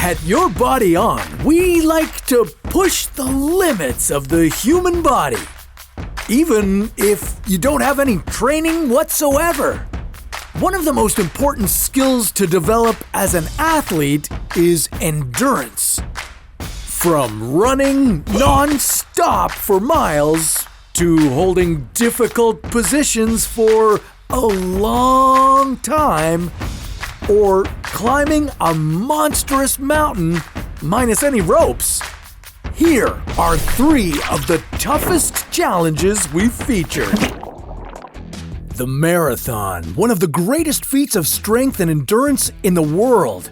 At Your Body On, we like to push the limits of the human body, even if you don't have any training whatsoever. One of the most important skills to develop as an athlete is endurance. From running non-stop for miles to holding difficult positions for a long time, or climbing a monstrous mountain minus any ropes. Here are 3 of the toughest challenges we've featured. The marathon, one of the greatest feats of strength and endurance in the world.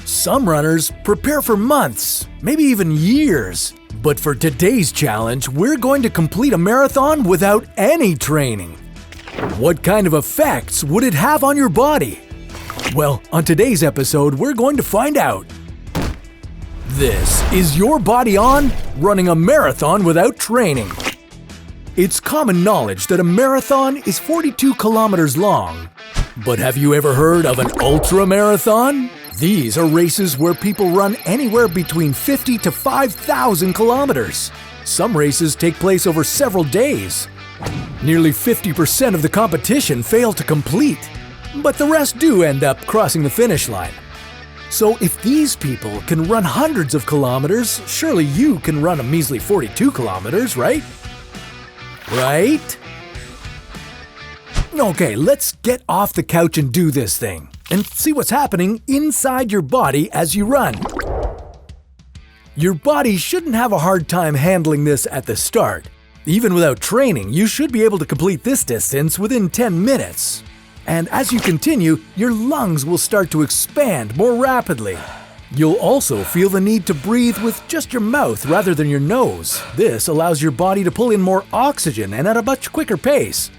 Some runners prepare for months, maybe even years. But for today's challenge, we're going to complete a marathon without any training. What kind of effects would it have on your body? Well, on today's episode, we're going to find out. This is Your Body On, running a marathon without training. It's common knowledge that a marathon is 42 kilometers long. But have you ever heard of an ultra-marathon? These are races where people run anywhere between 50 to 5,000 kilometers. Some races take place over several days. Nearly 50% of the competition fail to complete, but the rest do end up crossing the finish line. So if these people can run hundreds of kilometers, surely you can run a measly 42 kilometers, right? Right? Okay, let's get off the couch and do this thing, and see what's happening inside your body as you run. Your body shouldn't have a hard time handling this at the start. Even without training, you should be able to complete this distance within 10 minutes. And as you continue, your lungs will start to expand more rapidly. You'll also feel the need to breathe with just your mouth rather than your nose. This allows your body to pull in more oxygen and at a much quicker pace.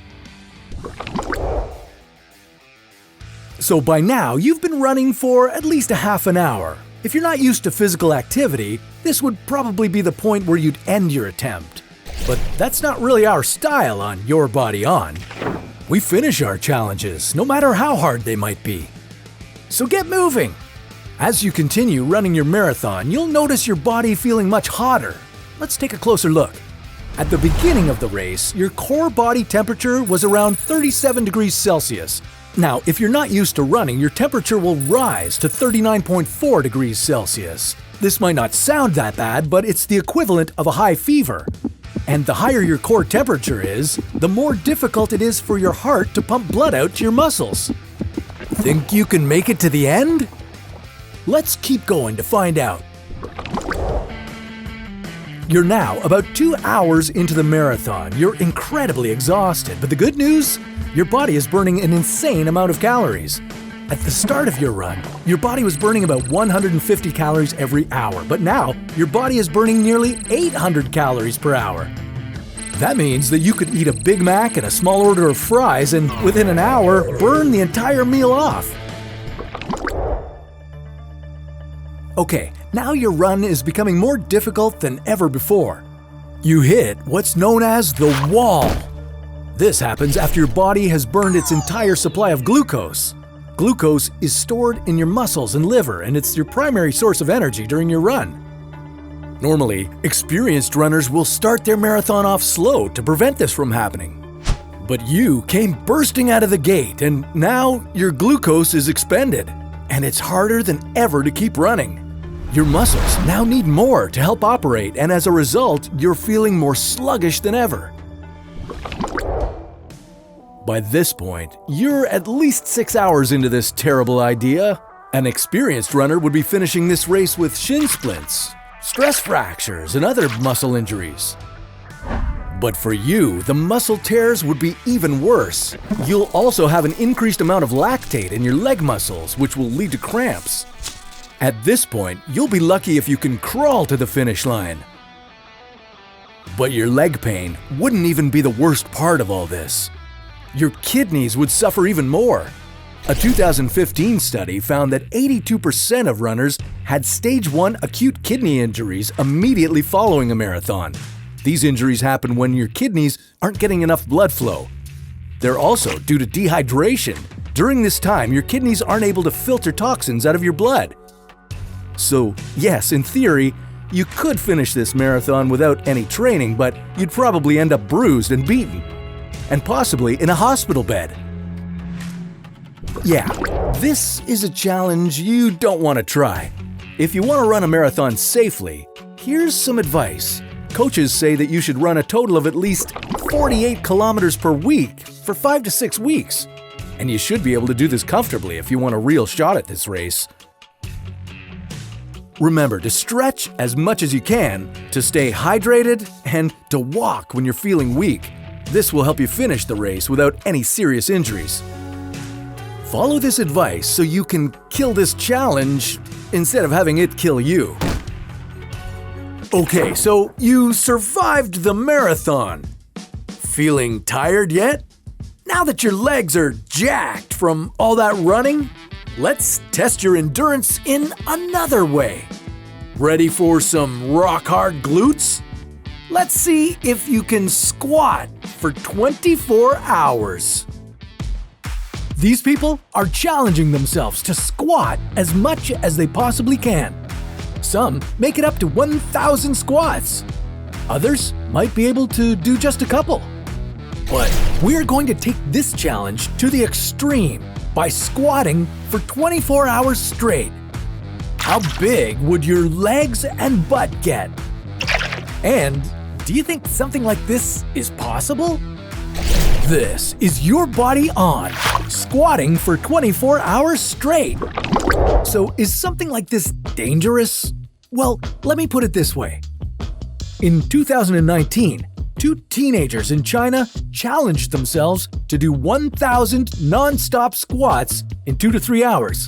So by now, you've been running for at least a half an hour. If you're not used to physical activity, this would probably be the point where you'd end your attempt. But that's not really our style on Your Body On. We finish our challenges, no matter how hard they might be. So get moving! As you continue running your marathon, you'll notice your body feeling much hotter. Let's take a closer look. At the beginning of the race, your core body temperature was around 37 degrees Celsius. Now, if you're not used to running, your temperature will rise to 39.4 degrees Celsius. This might not sound that bad, but it's the equivalent of a high fever. And the higher your core temperature is, the more difficult it is for your heart to pump blood out to your muscles. Think you can make it to the end? Let's keep going to find out. You're now about 2 hours into the marathon. You're incredibly exhausted, but the good news? Your body is burning an insane amount of calories. At the start of your run, your body was burning about 150 calories every hour, but now your body is burning nearly 800 calories per hour. That means that you could eat a Big Mac and a small order of fries and within an hour burn the entire meal off. Okay, now your run is becoming more difficult than ever before. You hit what's known as the wall. This happens after your body has burned its entire supply of glucose. Glucose is stored in your muscles and liver, and it's your primary source of energy during your run. Normally, experienced runners will start their marathon off slow to prevent this from happening. But you came bursting out of the gate, and now your glucose is expended, and it's harder than ever to keep running. Your muscles now need more to help operate, and as a result, you're feeling more sluggish than ever. By this point, you're at least 6 hours into this terrible idea. An experienced runner would be finishing this race with shin splints, stress fractures, and other muscle injuries. But for you, the muscle tears would be even worse. You'll also have an increased amount of lactate in your leg muscles, which will lead to cramps. At this point, you'll be lucky if you can crawl to the finish line. But your leg pain wouldn't even be the worst part of all this. Your kidneys would suffer even more. A 2015 study found that 82% of runners had stage 1 acute kidney injuries immediately following a marathon. These injuries happen when your kidneys aren't getting enough blood flow. They're also due to dehydration. During this time, your kidneys aren't able to filter toxins out of your blood. So, yes, in theory, you could finish this marathon without any training, but you'd probably end up bruised and beaten, and possibly in a hospital bed. Yeah, this is a challenge you don't want to try. If you want to run a marathon safely, here's some advice. Coaches say that you should run a total of at least 48 kilometers per week for 5 to 6 weeks. And you should be able to do this comfortably if you want a real shot at this race. Remember to stretch as much as you can, to stay hydrated, and to walk when you're feeling weak. This will help you finish the race without any serious injuries. Follow this advice so you can kill this challenge instead of having it kill you. Okay, so you survived the marathon. Feeling tired yet? Now that your legs are jacked from all that running, let's test your endurance in another way. Ready for some rock-hard glutes? Let's see if you can squat for 24 hours. These people are challenging themselves to squat as much as they possibly can. Some make it up to 1,000 squats. Others might be able to do just a couple. But we're going to take this challenge to the extreme by squatting for 24 hours straight. How big would your legs and butt get? And do you think something like this is possible? This is your body on, squatting for 24 hours straight. So is something like this dangerous? Well, let me put it this way. In 2019, 2 teenagers in China challenged themselves to do 1,000 non-stop squats in 2 to 3 hours.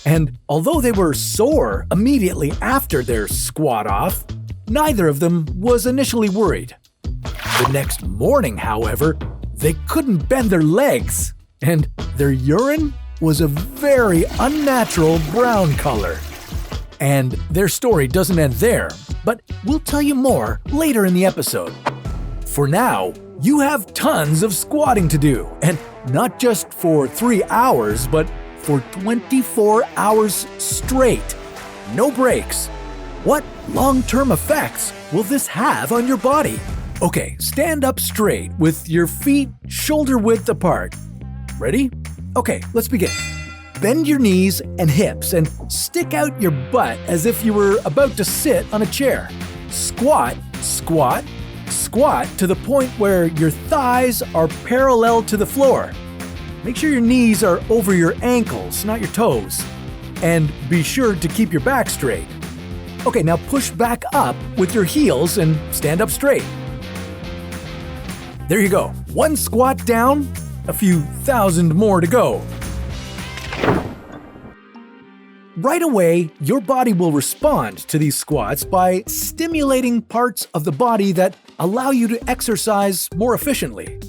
And although they were sore immediately after their squat off, neither of them was initially worried. The next morning, however, they couldn't bend their legs, and their urine was a very unnatural brown color. And their story doesn't end there, but we'll tell you more later in the episode. For now, you have tons of squatting to do, and not just for 3 hours, but for 24 hours straight. No breaks. What long-term effects will this have on your body? Okay, stand up straight with your feet shoulder-width apart. Ready? Okay, let's begin. Bend your knees and hips and stick out your butt as if you were about to sit on a chair. Squat, squat, squat to the point where your thighs are parallel to the floor. Make sure your knees are over your ankles, not your toes. And be sure to keep your back straight. Okay, now push back up with your heels and stand up straight. There you go. 1 squat down, a few thousand more to go. Right away, your body will respond to these squats by stimulating parts of the body that allow you to exercise more efficiently.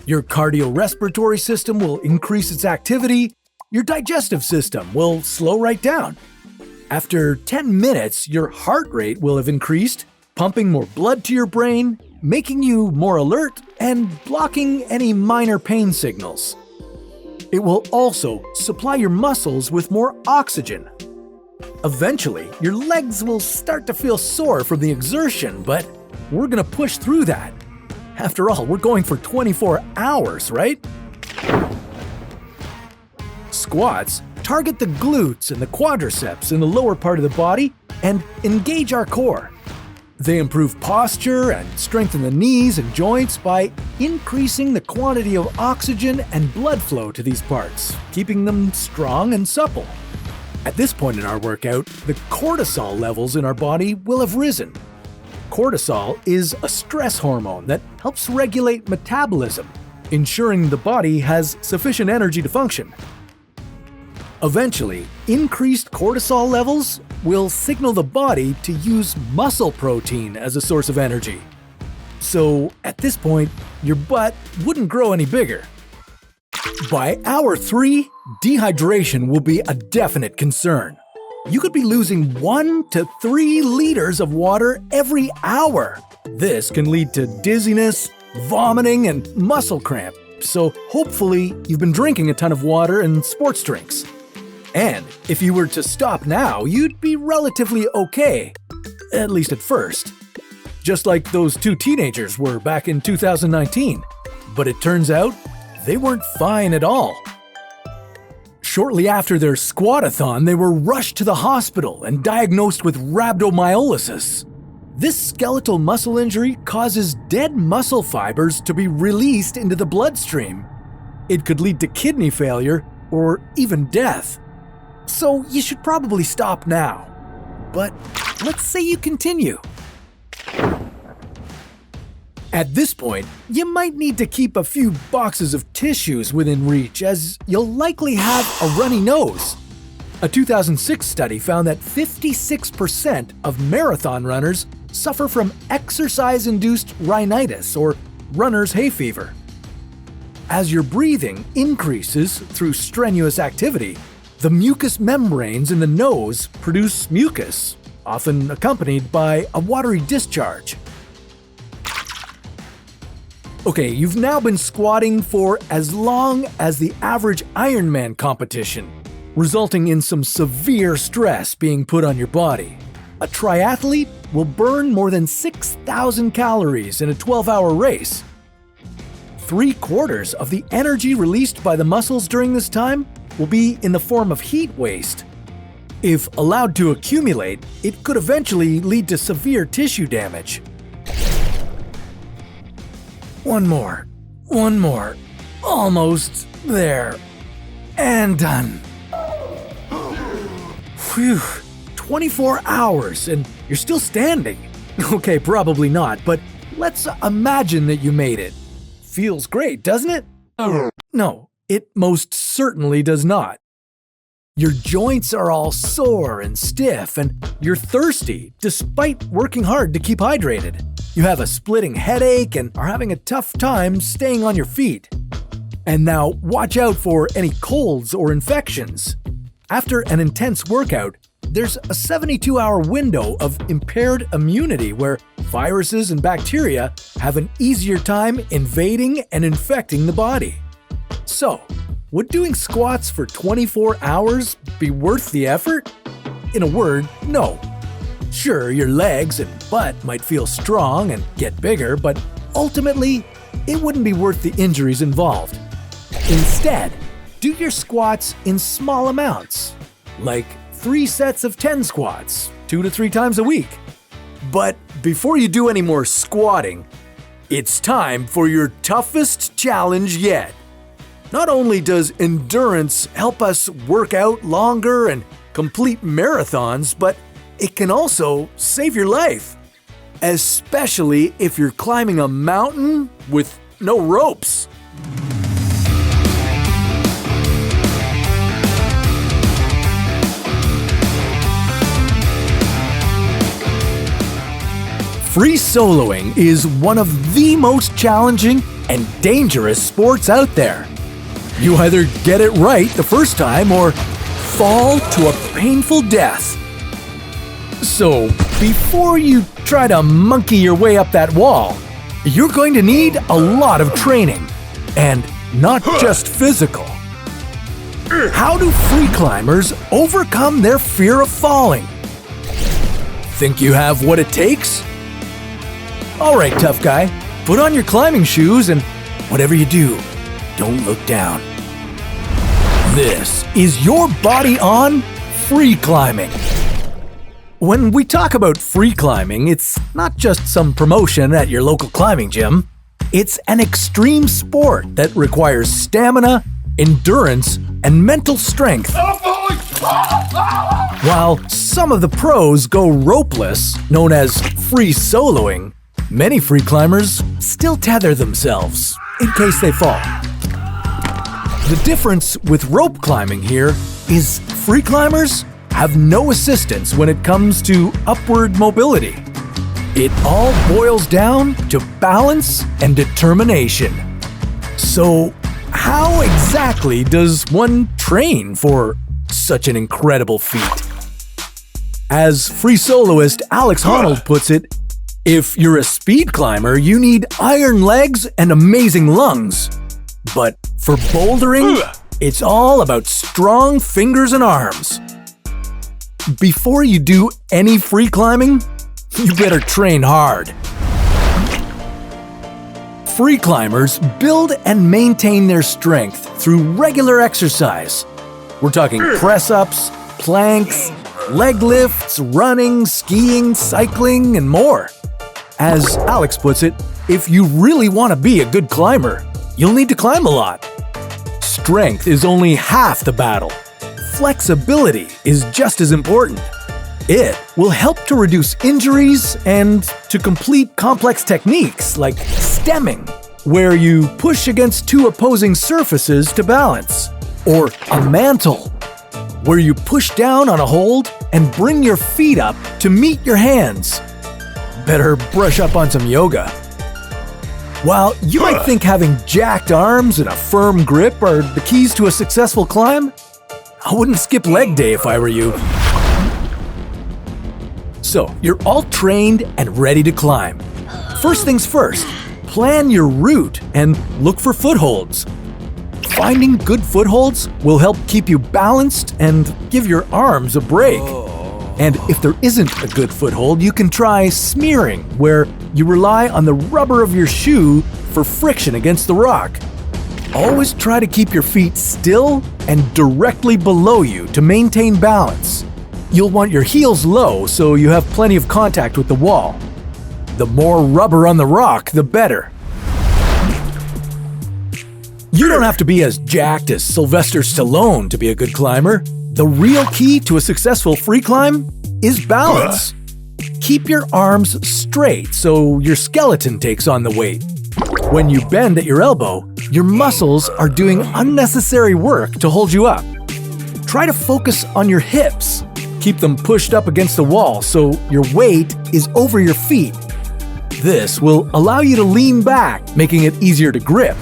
Your cardiorespiratory system will increase its activity. Your digestive system will slow right down. After 10 minutes, your heart rate will have increased, pumping more blood to your brain, making you more alert, and blocking any minor pain signals. It will also supply your muscles with more oxygen. Eventually, your legs will start to feel sore from the exertion, but we're going to push through that. After all, we're going for 24 hours, right? Squats target the glutes and the quadriceps in the lower part of the body and engage our core. They improve posture and strengthen the knees and joints by increasing the quantity of oxygen and blood flow to these parts, keeping them strong and supple. At this point in our workout, the cortisol levels in our body will have risen. Cortisol is a stress hormone that helps regulate metabolism, ensuring the body has sufficient energy to function. Eventually, increased cortisol levels will signal the body to use muscle protein as a source of energy. So, at this point, your butt wouldn't grow any bigger. By hour 3, dehydration will be a definite concern. You could be losing 1 to 3 liters of water every hour. This can lead to dizziness, vomiting, and muscle cramp. So hopefully you've been drinking a ton of water and sports drinks. And if you were to stop now, you'd be relatively okay, at least at first. Just like those two teenagers were back in 2019. But it turns out, they weren't fine at all. Shortly after their squat-a-thon, they were rushed to the hospital and diagnosed with rhabdomyolysis. This skeletal muscle injury causes dead muscle fibers to be released into the bloodstream. It could lead to kidney failure or even death. So you should probably stop now. But let's say you continue. At this point, you might need to keep a few boxes of tissues within reach, as you'll likely have a runny nose. A 2006 study found that 56% of marathon runners suffer from exercise-induced rhinitis, or runner's hay fever. As your breathing increases through strenuous activity, the mucous membranes in the nose produce mucus, often accompanied by a watery discharge. Okay, you've now been squatting for as long as the average Ironman competition, resulting in some severe stress being put on your body. A triathlete will burn more than 6,000 calories in a 12-hour race. 3/4 of the energy released by the muscles during this time will be in the form of heat waste. If allowed to accumulate, it could eventually lead to severe tissue damage. One more, almost there, and done. Phew, 24 hours and you're still standing. Okay, probably not, but let's imagine that you made it. Feels great, doesn't it? No, it most certainly does not. Your joints are all sore and stiff, and you're thirsty despite working hard to keep hydrated. You have a splitting headache and are having a tough time staying on your feet. And now watch out for any colds or infections. After an intense workout, there's a 72-hour window of impaired immunity where viruses and bacteria have an easier time invading and infecting the body. So, would doing squats for 24 hours be worth the effort? In a word, no. Sure, your legs and butt might feel strong and get bigger, but ultimately, it wouldn't be worth the injuries involved. Instead, do your squats in small amounts, like 3 sets of 10 squats, 2 to 3 times a week. But before you do any more squatting, it's time for your toughest challenge yet. Not only does endurance help us work out longer and complete marathons, but it can also save your life, especially if you're climbing a mountain with no ropes. Free soloing is one of the most challenging and dangerous sports out there. You either get it right the first time or fall to a painful death. So, before you try to monkey your way up that wall, you're going to need a lot of training, and not just physical. How do free climbers overcome their fear of falling? Think you have what it takes? Alright, tough guy, put on your climbing shoes and whatever you do, don't look down. This is your body on free climbing. When we talk about free climbing, it's not just some promotion at your local climbing gym. It's an extreme sport that requires stamina, endurance, and mental strength. While some of the pros go ropeless, known as free soloing, many free climbers still tether themselves in case they fall. The difference with rope climbing here is free climbers have no assistance when it comes to upward mobility. It all boils down to balance and determination. So, how exactly does one train for such an incredible feat? As free soloist Alex Honnold puts it, if you're a speed climber, you need iron legs and amazing lungs. But for bouldering, It's all about strong fingers and arms. Before you do any free climbing, you better train hard. Free climbers build and maintain their strength through regular exercise. We're talking press-ups, planks, leg lifts, running, skiing, cycling, and more. As Alex puts it, if you really want to be a good climber, you'll need to climb a lot. Strength is only half the battle. Flexibility is just as important. It will help to reduce injuries and to complete complex techniques like stemming, where you push against two opposing surfaces to balance, or a mantle, where you push down on a hold and bring your feet up to meet your hands. Better brush up on some yoga. While you might think having jacked arms and a firm grip are the keys to a successful climb, I wouldn't skip leg day if I were you. So, you're all trained and ready to climb. First things first, plan your route and look for footholds. Finding good footholds will help keep you balanced and give your arms a break. And if there isn't a good foothold, you can try smearing, where you rely on the rubber of your shoe for friction against the rock. Always try to keep your feet still and directly below you to maintain balance. You'll want your heels low so you have plenty of contact with the wall. The more rubber on the rock, the better. You don't have to be as jacked as Sylvester Stallone to be a good climber. The real key to a successful free climb is balance. Keep your arms straight so your skeleton takes on the weight. When you bend at your elbow, your muscles are doing unnecessary work to hold you up. Try to focus on your hips. Keep them pushed up against the wall so your weight is over your feet. This will allow you to lean back, making it easier to grip.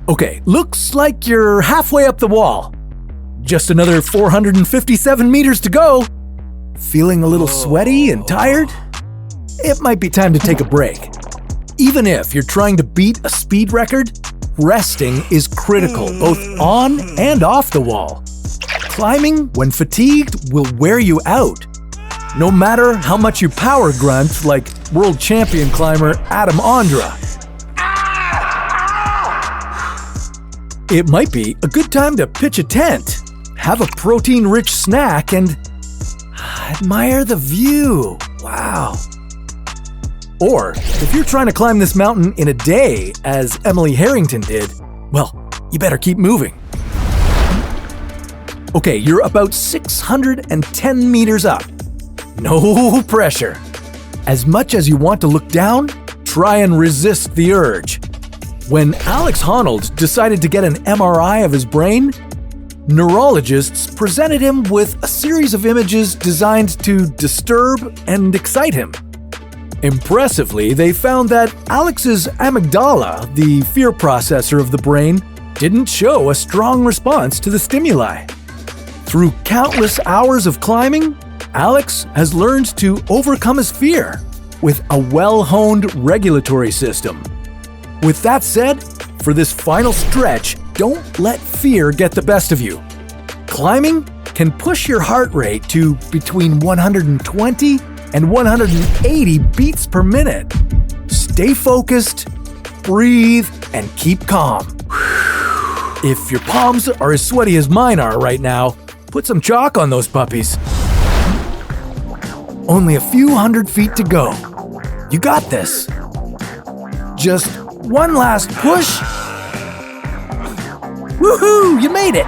Okay, looks like you're halfway up the wall. Just another 457 meters to go. Feeling a little sweaty and tired? It might be time to take a break. Even if you're trying to beat a speed record, resting is critical both on and off the wall. Climbing, when fatigued, will wear you out. No matter how much you power grunt like world champion climber Adam Ondra. It might be a good time to pitch a tent, have a protein-rich snack, and admire the view. Wow. Or, if you're trying to climb this mountain in a day, as Emily Harrington did, well, you better keep moving. Okay, you're about 610 meters up. No pressure. As much as you want to look down, try and resist the urge. When Alex Honnold decided to get an MRI of his brain, neurologists presented him with a series of images designed to disturb and excite him. Impressively, they found that Alex's amygdala, the fear processor of the brain, didn't show a strong response to the stimuli. Through countless hours of climbing, Alex has learned to overcome his fear with a well-honed regulatory system. With that said, for this final stretch, don't let fear get the best of you. Climbing can push your heart rate to between 120 and 180 beats per minute. Stay focused, breathe, and keep calm. If your palms are as sweaty as mine are right now, put some chalk on those puppies. Only a few hundred feet to go. You got this. Just one last push. Woohoo! You made it!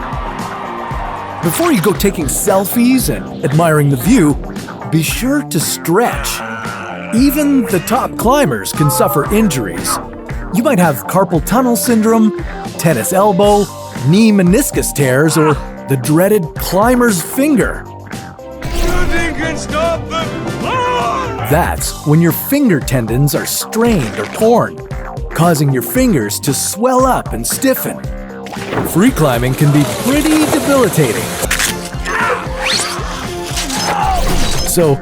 Before you go taking selfies and admiring the view, be sure to stretch. Even the top climbers can suffer injuries. You might have carpal tunnel syndrome, tennis elbow, knee meniscus tears, or the dreaded climber's finger. Nothing can stop them! That's when your finger tendons are strained or torn, causing your fingers to swell up and stiffen. Free climbing can be pretty debilitating. So,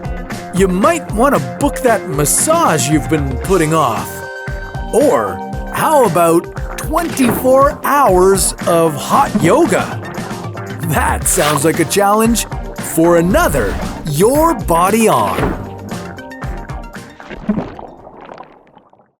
you might want to book that massage you've been putting off. Or, how about 24 hours of hot yoga. That sounds like a challenge for another Your Body On.